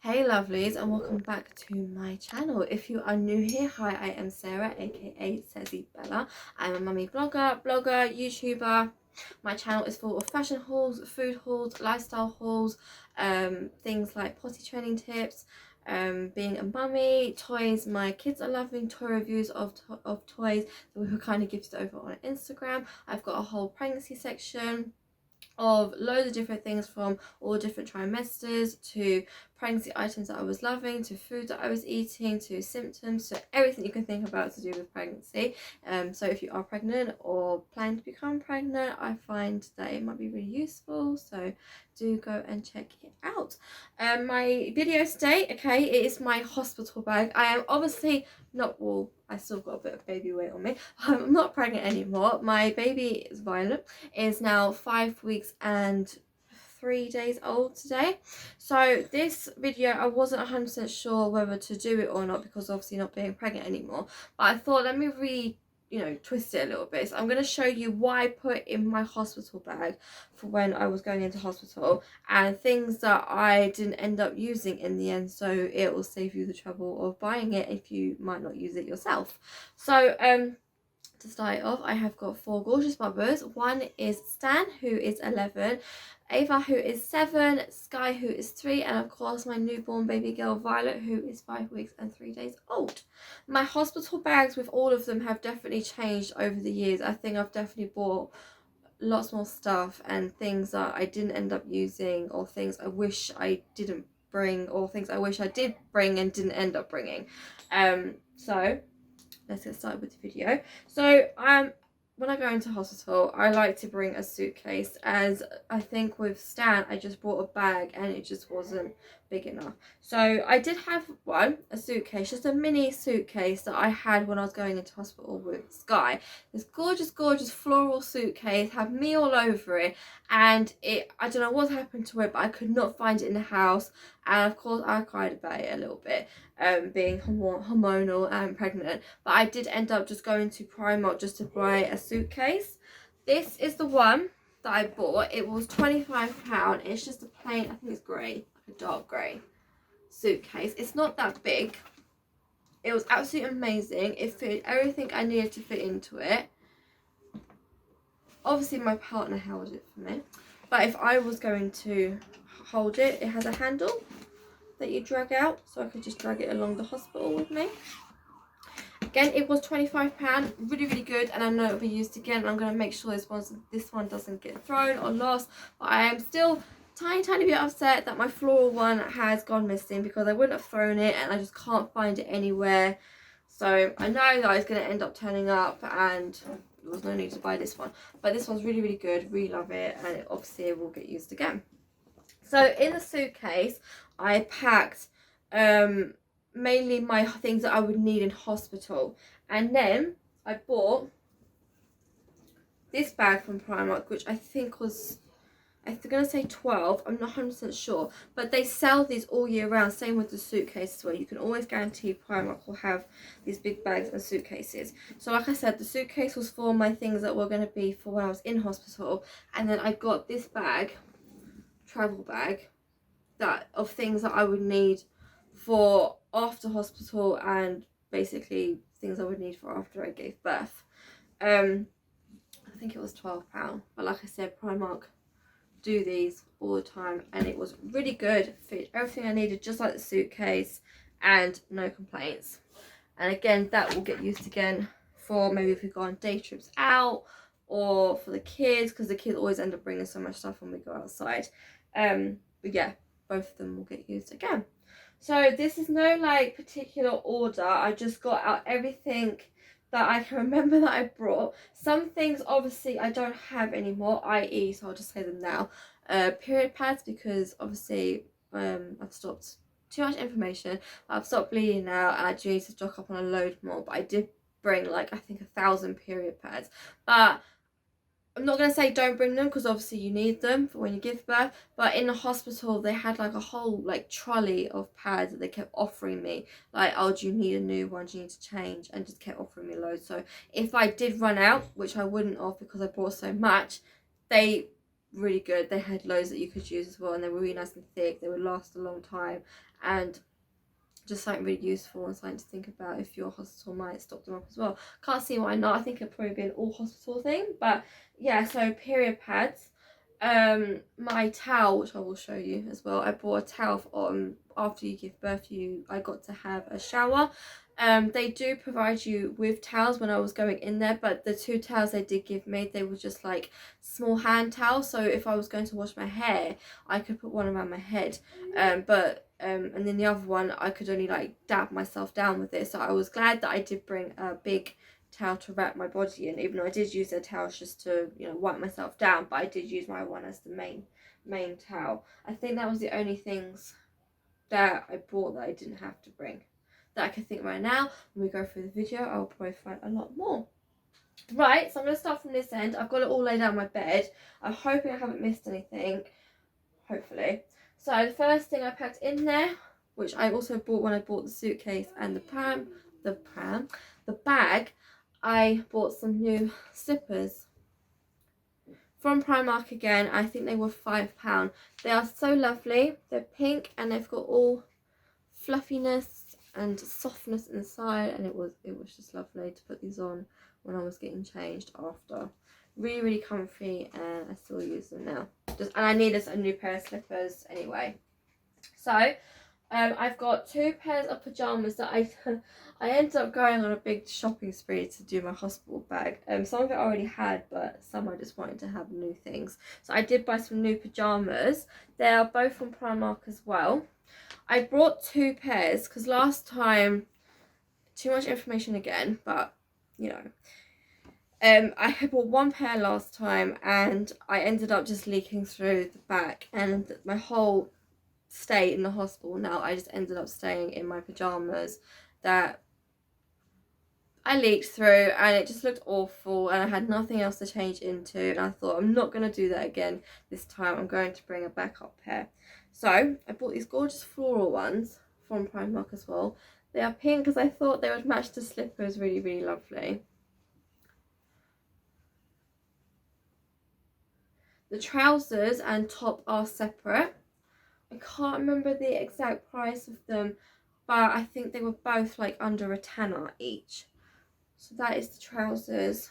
Hey lovelies, and welcome back to my channel. If you are new here, hi, I am Sarah, aka Sezzy Bella. I'm a mummy blogger, YouTuber. My channel is full of fashion hauls, food hauls, lifestyle hauls, things like potty training tips, being a mummy, toys my kids are loving, toy reviews of toys that we were kind of gifted over on Instagram. I've got a whole pregnancy section of loads of different things, from all different trimesters to pregnancy items that I was loving, to food that I was eating, to symptoms, to everything you can think about to do with pregnancy. So if you are pregnant or planning to become pregnant, I find that it might be really useful, so do go and check it out. My video today, okay, it is my hospital bag. I am obviously not, well, I still got a bit of baby weight on me. I'm not pregnant anymore. My baby is Violet, is now 5 weeks and 3 days old today. So this video, I wasn't 100% sure whether to do it or not, because obviously not being pregnant anymore, but I thought, let me twist it a little bit. So I'm going to show you what I put in my hospital bag for when I was going into hospital, and things that I didn't end up using in the end, so it will save you the trouble of buying it if you might not use it yourself. So to start off, I have got 4 gorgeous mothers. One is Stan, who is 11, Ava, who is 7, Sky, who is 3, and of course my newborn baby girl Violet, who is 5 weeks and 3 days old. My hospital bags with all of them have definitely changed over the years. I think I've definitely bought lots more stuff, and things that I didn't end up using, or things I wish I didn't bring, or things I wish I did bring and didn't end up bringing. So let's get started with the video. So when I go into hospital, I like to bring a suitcase, as I think with Stan I just brought a bag and it just wasn't big enough. So I did have a suitcase, just a mini suitcase that I had when I was going into hospital with Sky. This gorgeous floral suitcase, had me all over it, and I don't know what happened to it, but I could not find it in the house, and of course I cried about it a little bit, being hormonal and pregnant. But I did end up just going to Primark just to buy a suitcase. This is the one that I bought. It was £25. It's just a plain, I think it's grey, like a dark grey suitcase. It's not that big. It was absolutely amazing. It fitted everything I needed to fit into it. Obviously my partner held it for me, but if I was going to hold it, it has a handle that you drag out, so I could just drag it along the hospital with me. Again, it was £25, really good, and I know it'll be used again. I'm going to make sure this one doesn't get thrown or lost, but I am still tiny bit upset that my floral one has gone missing, because I wouldn't have thrown it and I just can't find it anywhere. So I know that it's going to end up turning up, and there was no need to buy this one, but this one's really good, really love it, and obviously it will get used again. So in the suitcase I packed mainly my things that I would need in hospital, and then I bought this bag from Primark, which I think was, I'm gonna say 12, I'm not 100% sure, but they sell these all year round. Same with the suitcases, where you can always guarantee Primark will have these big bags and suitcases. So like I said, the suitcase was for my things that were going to be for when I was in hospital, and then I got this bag, travel bag, that of things that I would need for after hospital, and basically things I would need for after I gave birth. I think it was £12, but like I said, Primark do these all the time, and it was really good, fit everything I needed just like the suitcase, and no complaints. And again, that will get used again for maybe if we go on day trips out, or for the kids, because the kids always end up bringing so much stuff when we go outside. But yeah, both of them will get used again. So this is no like particular order, I just got out everything that I can remember that I brought. Some things obviously I don't have anymore, i.e., so I'll just say them now, period pads, because obviously I've stopped, too much information, I've stopped bleeding now, and I do need to stock up on a load more. But I did bring like, I think 1,000 period pads, but I'm not going to say don't bring them, because obviously you need them for when you give birth, but in the hospital they had like a whole like trolley of pads that they kept offering me, like, oh, do you need a new one, do you need to change, and just kept offering me loads. So if I did run out, which I wouldn't have because I bought so much, they really good, they had loads that you could use as well, and they were really nice and thick, they would last a long time, and just something really useful and something to think about if your hospital might stock them up as well. Can't see why not. I think it'd probably be an all hospital thing, but yeah. So period pads, my towel, which I will show you as well. I bought a towel after you give birth. I got to have a shower. They do provide you with towels when I was going in there, but the 2 towels they did give me, they were just like small hand towels. So if I was going to wash my hair, I could put one around my head, and then the other one I could only like dab myself down with it. So I was glad that I did bring a big towel to wrap my body in, even though I did use their towels just to, you know, wipe myself down, but I did use my one as the main towel. I think that was the only things that I bought that I didn't have to bring that I can think right now. When we go through the video, I'll probably find a lot more. Right, so I'm going to start from this end. I've got it all laid out on my bed. I'm hoping I haven't missed anything, hopefully. So the first thing I packed in there, which I also bought when I bought the suitcase and the bag, I bought some new slippers from Primark again. I think they were £5. They are so lovely. They're pink and they've got all fluffiness and softness inside, and it was just lovely to put these on when I was getting changed after. Really, really comfy, and I still use them now. And I needed a new pair of slippers anyway. So I've got 2 pairs of pajamas that I ended up going on a big shopping spree to do my hospital bag. Some of it I already had, but some I just wanted to have new things. So I did buy some new pajamas. They are both from Primark as well. I brought 2 pairs because last time, too much information again, but you know. I had bought 1 pair last time and I ended up just leaking through the back, and my whole stay in the hospital now, I just ended up staying in my pajamas that I leaked through, and it just looked awful, and I had nothing else to change into, and I thought I'm not going to do that again this time. I'm going to bring a backup pair. So I bought these gorgeous floral ones from Primark as well. They are pink because I thought they would match the slippers really, really lovely. The trousers and top are separate. I can't remember the exact price of them, but I think they were both like under a tenner each. So that is the trousers,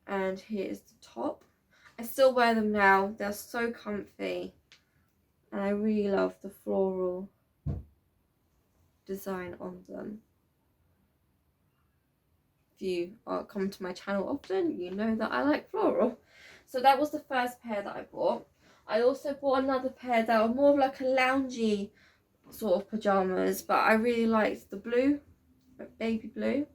and here is the top. I still wear them now. They're so comfy, and I really love the floral design on them. If you come to my channel often, you know that I like floral. So that was the first pair that I bought. I also bought another pair that were more of like a loungy sort of pajamas, but I really liked the blue, like baby blue.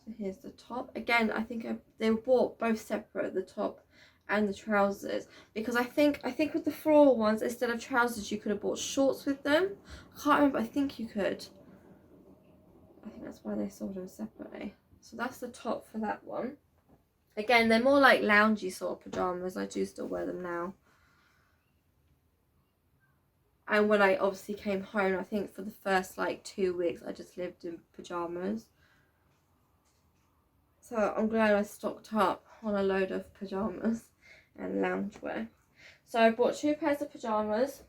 So here's the top. Again, I think they were bought both separate, the top and the trousers, because I think with the floral ones, instead of trousers, you could have bought shorts with them. I can't remember. I think you could. I think that's why they sold them separately. So that's the top for that one. Again, they're more like loungy sort of pajamas. I do still wear them now. And when I obviously came home, I think for the first like 2 weeks, I just lived in pajamas. So I'm glad I stocked up on a load of pajamas and loungewear. So I bought 2 pairs of pajamas.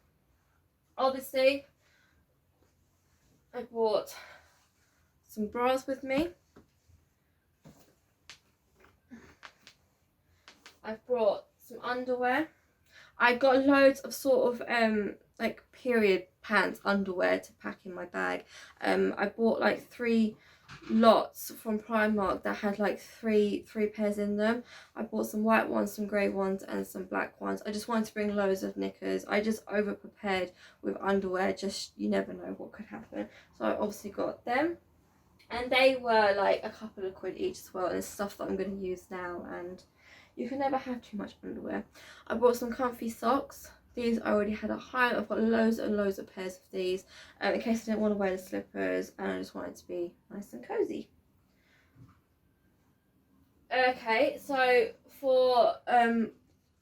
Obviously, I bought some bras with me. I've brought some underwear. I got loads of sort of like period pants underwear to pack in my bag. I bought like 3 lots from Primark that had like three pairs in them. I bought some white ones, some grey ones, and some black ones. I just wanted to bring loads of knickers. I just over prepared with underwear, just you never know what could happen. So I obviously got them, and they were like a couple of quid each as well, and it's stuff that I'm going to use now, and you can never have too much underwear. I bought some comfy socks. These I already had at home. I've got loads and loads of pairs of these in case I didn't want to wear the slippers and I just wanted to be nice and cozy. Okay, so for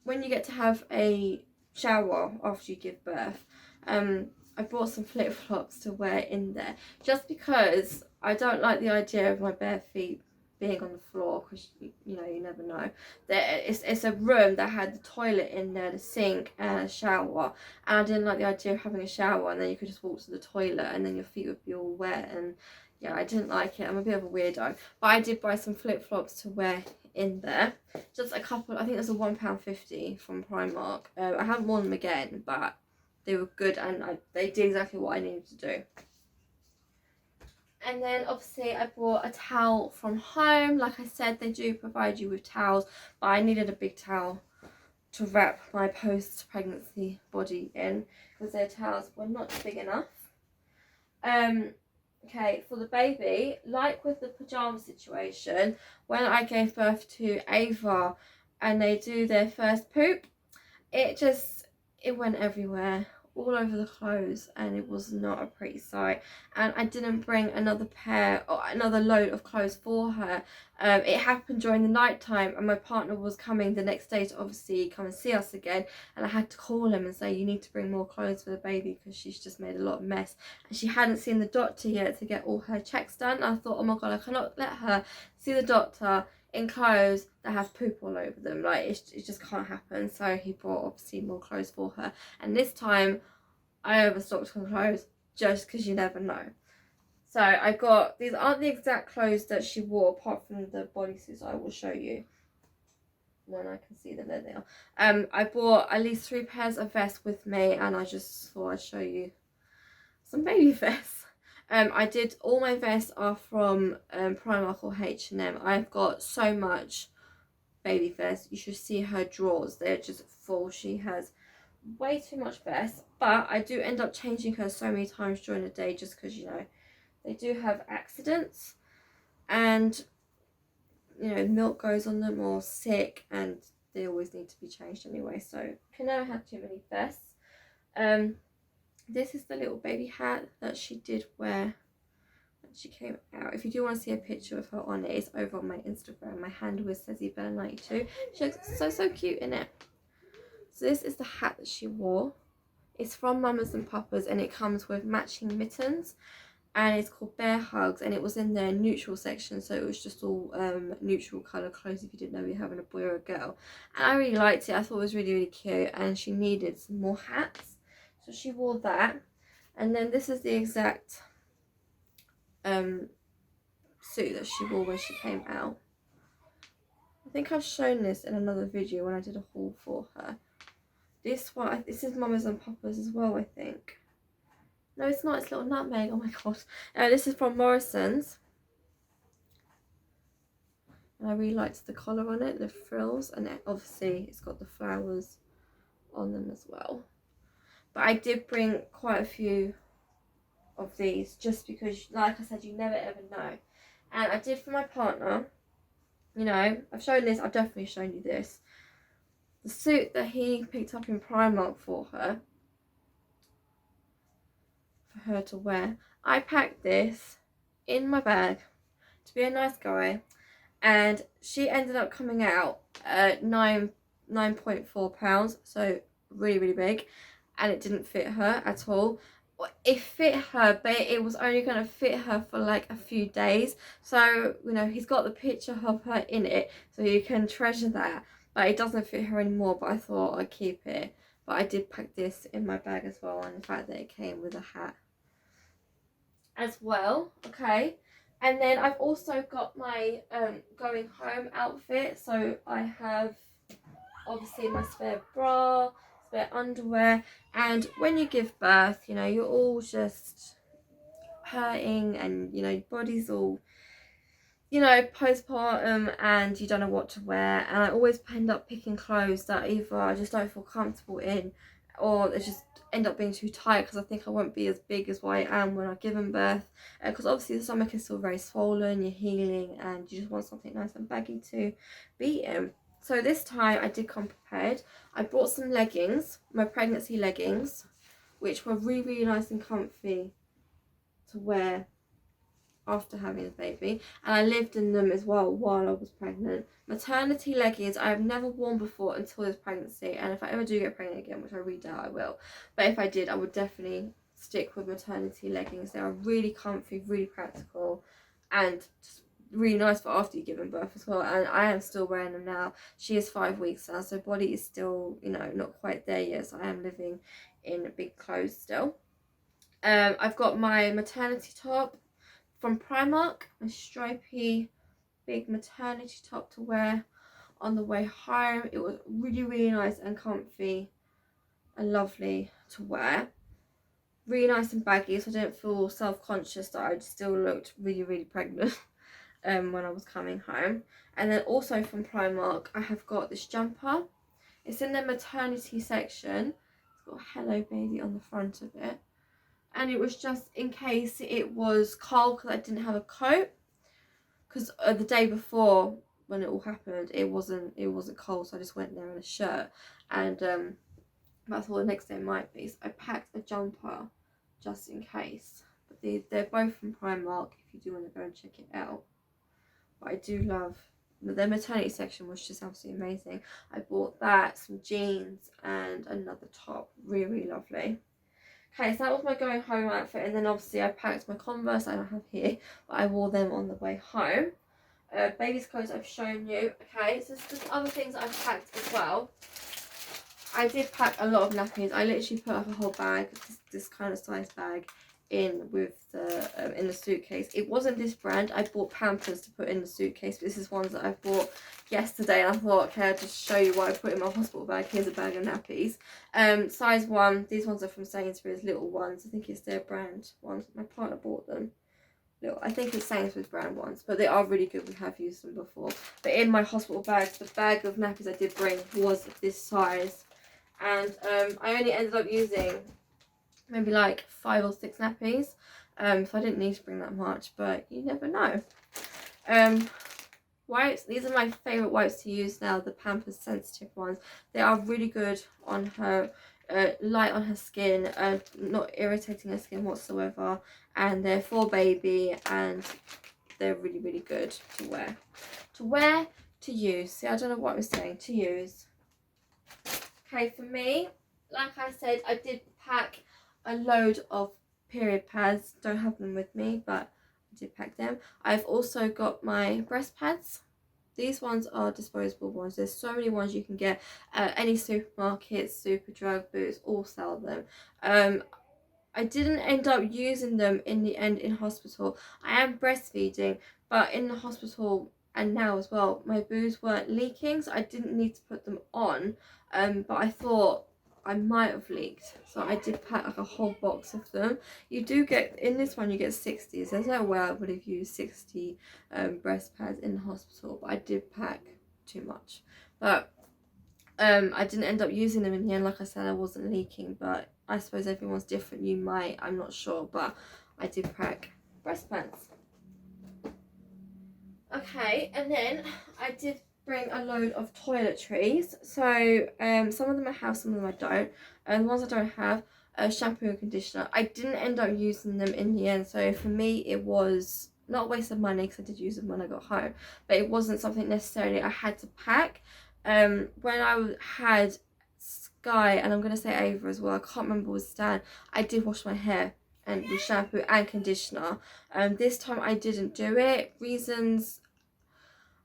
when you get to have a shower after you give birth, I bought some flip-flops to wear in there just because I don't like the idea of my bare feet being on the floor, because you know, you never know. It's a room that had the toilet in there, the sink and a shower, and I didn't like the idea of having a shower and then you could just walk to the toilet and then your feet would be all wet, and yeah, I didn't like it. I'm a bit of a weirdo, but I did buy some flip-flops to wear in there. Just a couple, I think there's a £1.50 from Primark. I haven't worn them again, but they were good, and they did exactly what I needed to do. And then obviously I bought a towel from home. Like I said, they do provide you with towels, but I needed a big towel to wrap my post-pregnancy body in, because their towels were not big enough. Okay, for the baby, like with the pajama situation, when I gave birth to Ava and they do their first poop, it went everywhere, all over the clothes, and it was not a pretty sight. And I didn't bring another pair or another load of clothes for her. It happened during the night time, and my partner was coming the next day to obviously come and see us again, and I had to call him and say, you need to bring more clothes for the baby because she's just made a lot of mess, and she hadn't seen the doctor yet to get all her checks done. I thought, oh my god, I cannot let her see the doctor in clothes that have poop all over them. Like, it just can't happen. So he bought obviously more clothes for her, and this time I overstocked on clothes just because you never know. So I got, these aren't the exact clothes that she wore apart from the bodysuits. I will show you when I can see them. There they are. I bought at least 3 pairs of vests with me, and I just thought I'd show you some baby vests. I did, all my vests are from Primark or H&M. I've got so much baby vests. You should see her drawers, they're just full. She has way too much vests, but I do end up changing her so many times during the day just because, you know, they do have accidents, and you know, milk goes on them or sick, and they always need to be changed anyway, so can never have too many vests. This is the little baby hat that she did wear when she came out. If you do want to see a picture of her on it, it's over on my Instagram. My handle is SezzyBella92. She looks so cute in it. So this is the hat that she wore. It's from Mamas and Papas, and it comes with matching mittens, and it's called Bear Hugs, and it was in their neutral section, so it was just all neutral colour clothes if you didn't know you're having a boy or a girl. And I really liked it. I thought it was really cute, and she needed some more hats, so she wore that. And then this is the exact suit that she wore when she came out. I think I've shown this in another video when I did a haul for her. This one, this is Mamas and Papas as well, I think. No, it's not. It's Little Nutmeg. Oh my god. This is from Morrison's. And I really liked the collar on it, the frills, and obviously it's got the flowers on them as well. But I did bring quite a few of these just because, like I said, you never ever know. And I did for my partner. You know, I've shown this. I've definitely shown you this. The suit that he picked up in Primark for her to wear. I packed this in my bag to be a nice guy, and she ended up coming out at 9.4 pounds, so really big, and it didn't fit her at all. It fit her, but it was only going to fit her for like a few days, so you know, he's got the picture of her in it, so you can treasure that, but it doesn't fit her anymore. But I thought I'd keep it. But I did pack this in my bag as well, and the fact that it came with a hat as well. Okay, and then I've also got my going home outfit. So I have obviously my spare bra, spare underwear, and when you give birth, you know, you're all just hurting, and you know, your body's all, you know, postpartum, and you don't know what to wear, and I always end up picking clothes that either I just don't feel comfortable in, or they just end up being too tight because I think I won't be as big as what I am when I've given birth, because obviously the stomach is still very swollen, you're healing, and you just want something nice and baggy to be in. So this time I did come prepared. I brought some leggings, my pregnancy leggings, which were really nice and comfy to wear after having a baby, and I lived in them as well while I was pregnant. Maternity leggings I have never worn before until this pregnancy, and if I ever do get pregnant again, which I really doubt I will, but if I did, I would definitely stick with maternity leggings. They are really comfy, really practical, and just really nice for after you giving birth as well, and I am still wearing them now. She is 5 weeks now, so body is still, you know, not quite there yet, so I am living in big clothes still. I've got my maternity top from Primark, a stripy big maternity top to wear on the way home. It was really nice and comfy and lovely to wear. Really nice and baggy, so I didn't feel self-conscious that I still looked really pregnant when I was coming home. And then also from Primark, I have got this jumper. It's in the maternity section. It's got Hello Baby on the front of it. And it was just in case it was cold because I didn't have a coat. Because the day before when it all happened, it wasn't cold, so I just went there in a shirt. And but I thought the next day might be, so I packed a jumper just in case. But they're both from Primark if you do want to go and check it out. But I do love their maternity section, was just absolutely amazing. I bought that, some jeans and another top, really lovely. Okay, so that was my going home outfit, and then obviously I packed my Converse I don't have here, but I wore them on the way home. Baby's clothes I've shown you. Okay, so there's other things that I've packed as well. I did pack a lot of nappies. I literally put like a whole bag, this kind of size bag, in with the in the suitcase. It wasn't this brand. I bought Pampers to put in the suitcase, but this is ones that I bought yesterday, and I thought, okay, I'll just show you what I put in my hospital bag. Here's a bag of nappies. Size 1. These ones are from Sainsbury's, little ones. I think it's their brand ones. My partner bought them. I think it's Sainsbury's brand ones, but they are really good. We have used them before. But in my hospital bags, the bag of nappies I did bring was this size, and I only ended up using maybe like 5 or 6 nappies, so I didn't need to bring that much, but you never know. Wipes, these are my favourite wipes to use now, the Pampers Sensitive ones. They are really good on her, light on her skin, not irritating her skin whatsoever, and they're for baby, and they're really good to wear. To use. See, I don't know what I'm saying. To use. Okay, for me, like I said, I did pack a load of period pads. Don't have them with me, but I did pack them. I've also got my breast pads. These ones are disposable ones. There's so many ones you can get. Any supermarkets, Superdrug, Boots, all sell them. I didn't end up using them in the end in hospital. I am breastfeeding, but in the hospital and now as well, my boos weren't leaking, so I didn't need to put them on. But I thought I might have leaked, so I did pack like a whole box of them. You do get, in this one you get 60s. There's no way I would have used 60 breast pads in the hospital, but I did pack too much. But I didn't end up using them in the end. Like I said, I wasn't leaking, but I suppose everyone's different. You might, I'm not sure, but I did pack breast pads. Okay, and then I did bring a load of toiletries. So some of them I have, some of them I don't. And the ones I don't have, shampoo and conditioner. I didn't end up using them in the end, so for me it was not a waste of money because I did use them when I got home, but it wasn't something necessarily I had to pack. When I had Sky, and I'm going to say Ava as well, I can't remember with Stan, I did wash my hair and with shampoo and conditioner. This time I didn't do it. Reasons,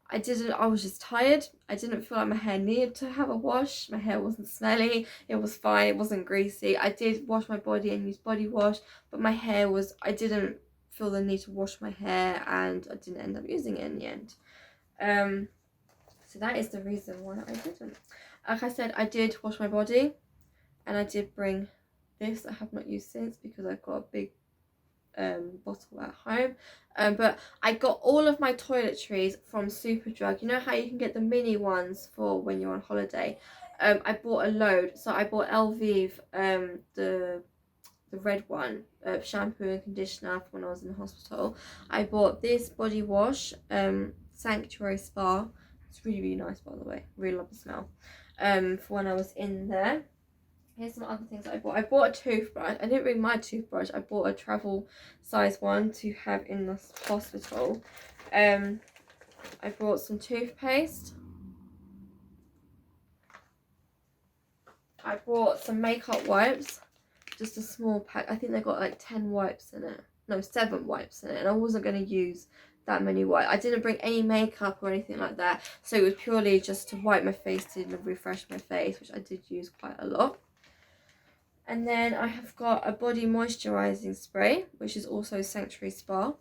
I was just tired. I didn't feel like my hair needed to have a wash. My hair wasn't smelly. It was fine. It wasn't greasy. I did wash my body and use body wash, but my hair was, I didn't feel the need to wash my hair, and I didn't end up using it in the end. So that is the reason why I didn't. Like I said, I did wash my body, and I did bring this. I have not used since because I've got a big bottle at home. But I got all of my toiletries from Superdrug. You know how you can get the mini ones for when you're on holiday? I bought a load. So I bought Elvive, the red one, shampoo and conditioner for when I was in the hospital. I bought this body wash, Sanctuary Spa. It's really nice, by the way. Really love the smell. For when I was in there. Here's some other things I bought. I bought a toothbrush. I didn't bring my toothbrush. I bought a travel size one to have in the hospital. I bought some toothpaste. I bought some makeup wipes. Just a small pack. I think they got like 10 wipes in it. No, 7 wipes in it. And I wasn't going to use that many wipes. I didn't bring any makeup or anything like that, so it was purely just to wipe my face, to refresh my face, which I did use quite a lot. And then I have got a body moisturizing spray, which is also Sanctuary Spa.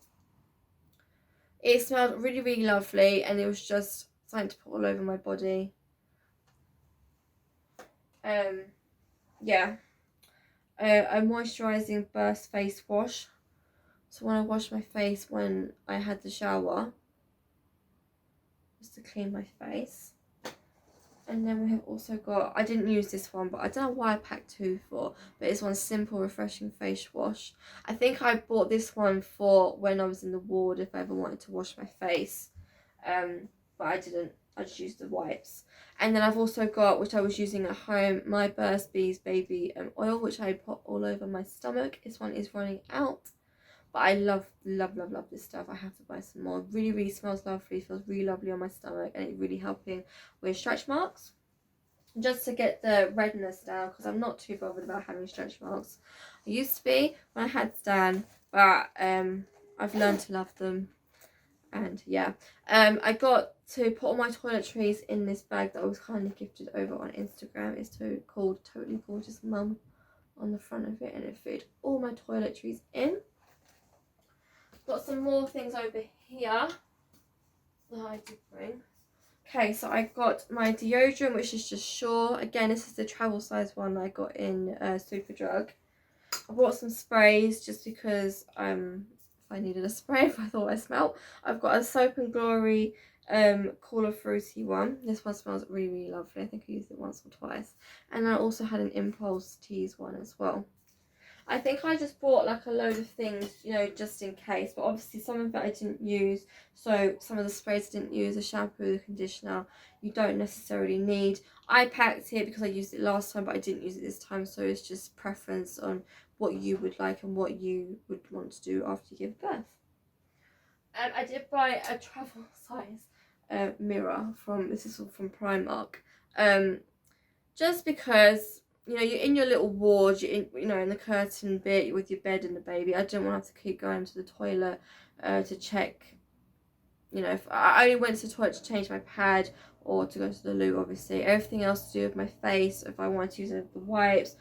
It smelled really, really lovely, and it was just something to put all over my body. Yeah. A moisturizing burst face wash. So when I wash my face when I had the shower, just to clean my face. And then we have also got, I didn't use this one, but I don't know why I packed two for, but it's one simple refreshing face wash. I think I bought this one for when I was in the ward, if I ever wanted to wash my face. But I didn't, I just used the wipes. And then I've also got, which I was using at home, my Burst Bees baby oil, which I put all over my stomach. This one is running out. But I love this stuff. I have to buy some more. Really, really smells lovely. Feels really lovely on my stomach, and it's really helping with stretch marks. Just to get the redness down, because I'm not too bothered about having stretch marks. I used to be when I had Stan, but I've learned to love them. And yeah, I got to put all my toiletries in this bag that I was kindly gifted over on Instagram. It's called Totally Gorgeous Mum on the front of it, and it fit all my toiletries in. Got some more things over here that I did bring. Okay, so I got my deodorant, which is just Sure. Again, this is the travel size one I got in Superdrug. I bought some sprays just because if I needed a spray, if I thought I smelled. I've got a Soap and Glory Cooler Fruity one. This one smells really, really lovely. I think I used it once or twice. And I also had an Impulse Tease one as well. I think I just bought like a load of things, you know, just in case. But obviously some of it I didn't use. So some of the sprays I didn't use, the shampoo, the conditioner, you don't necessarily need. I packed it because I used it last time, but I didn't use it this time. So it's just preference on what you would like and what you would want to do after you give birth. I did buy a travel size mirror this is all from Primark. Just because, you know, you're in your little ward, you're in, you know, in the curtain bit with your bed and the baby. I didn't want to have to keep going to the toilet to check, you know, if I only went to the toilet to change my pad or to go to the loo, obviously. Everything else to do with my face, if I wanted to use the wipes,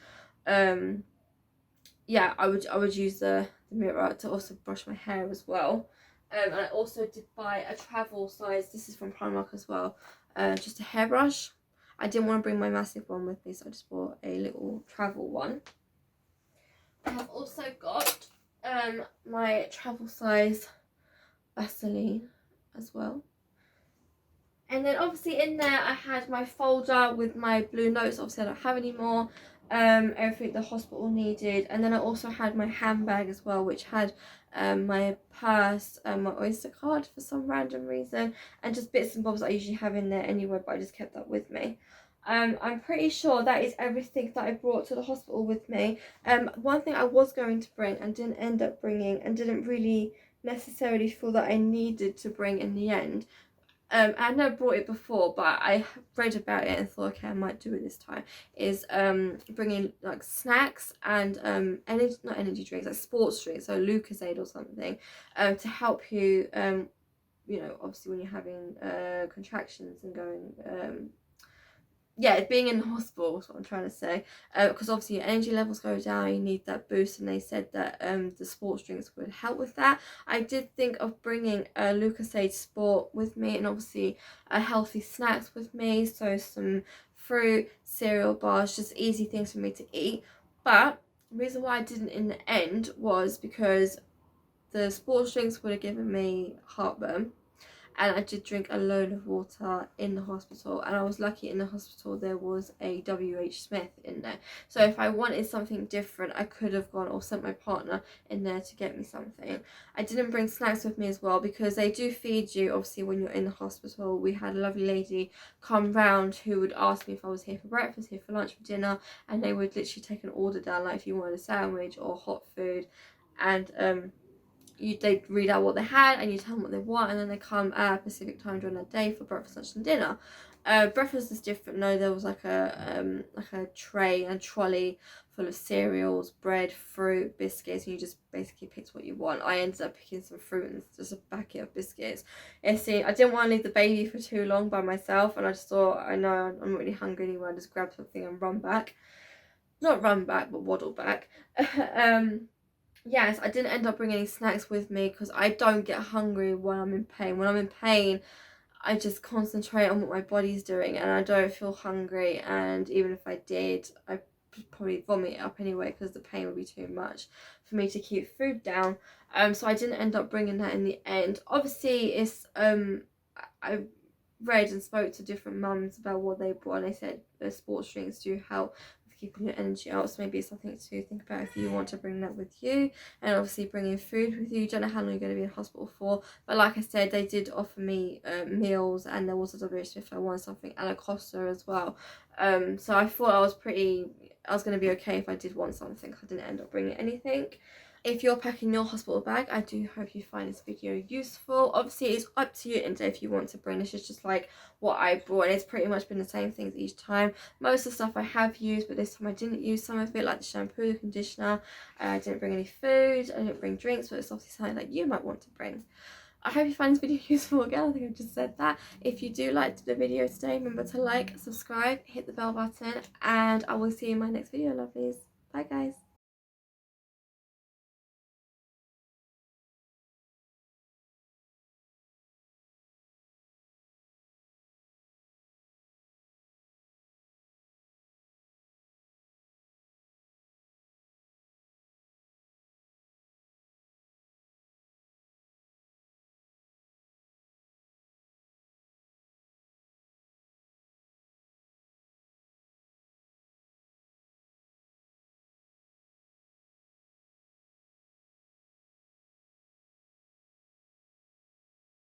yeah, I would use the mirror to also brush my hair as well. And I also did buy a travel size, this is from Primark as well, just a hairbrush. I didn't want to bring my massive one with me, so I just bought a little travel one. I have also got my travel size Vaseline as well. And then obviously in there I had my folder with my blue notes. Obviously I don't have any more. Everything the hospital needed. And then I also had my handbag as well, which had my purse, my Oyster card for some random reason, and just bits and bobs I usually have in there anyway, but I just kept that with me. I'm pretty sure that is everything that I brought to the hospital with me. One thing I was going to bring and didn't end up bringing, and didn't really necessarily feel that I needed to bring in the end, I never brought it before, but I read about it and thought, okay, I might do it this time, is bringing like snacks and not energy drinks, like sports drinks, so Lucozade or something, to help you, you know, obviously when you're having contractions and going, yeah, being in the hospital is what I'm trying to say, because obviously your energy levels go down, you need that boost, and they said that the sports drinks would help with that. I did think of bringing a Lucozade Sport with me, and obviously healthy snacks with me, so some fruit, cereal bars, just easy things for me to eat. But the reason why I didn't in the end was because the sports drinks would have given me heartburn. And I did drink a load of water in the hospital, and I was lucky in the hospital there was a WH Smith in there, so if I wanted something different I could have gone or sent my partner in there to get me something. I didn't bring snacks with me as well because they do feed you obviously when you're in the hospital. We had a lovely lady come round who would ask me if I was here for breakfast, here for lunch, for dinner, and they would literally take an order down, like if you wanted a sandwich or hot food, and they'd read out what they had and you tell them what they want, and then they come at a specific time during the day for breakfast, lunch and dinner. Breakfast is different. No, there was like a tray and trolley full of cereals, bread, fruit, biscuits, and you just basically picked what you want. I ended up picking some fruit and just a packet of biscuits. I didn't want to leave the baby for too long by myself, and I just thought, I know I'm really hungry anyway. I just grab something and run back. Not run back, but waddle back. Yes, I didn't end up bringing any snacks with me because I don't get hungry when I'm in pain. When I'm in pain, I just concentrate on what my body's doing and I don't feel hungry, and even if I did, I probably vomit it up anyway because the pain would be too much for me to keep food down. So I didn't end up bringing that in the end. Obviously, I read and spoke to different mums about what they brought, and they said the sports drinks do help with keeping your energy up, so maybe it's something to think about if you want to bring that with you. And obviously bringing food with you. You don't know how long you're going to be in hospital for, but like I said, they did offer me meals, and there was a WH if I wanted something a la Costa as well. So I thought I was going to be okay if I did want something. I didn't end up bringing anything. If you're packing your hospital bag, I do hope you find this video useful. Obviously, it's up to you and if you want to bring. This is just like what I brought, and it's pretty much been the same things each time. Most of the stuff I have used, but this time I didn't use some of it, like the shampoo, the conditioner. I didn't bring any food, I didn't bring drinks, but it's obviously something that you might want to bring. I hope you find this video useful. Again, I think I just said that. If you do like the video today, remember to like, subscribe, hit the bell button, and I will see you in my next video, lovelies. Bye, guys.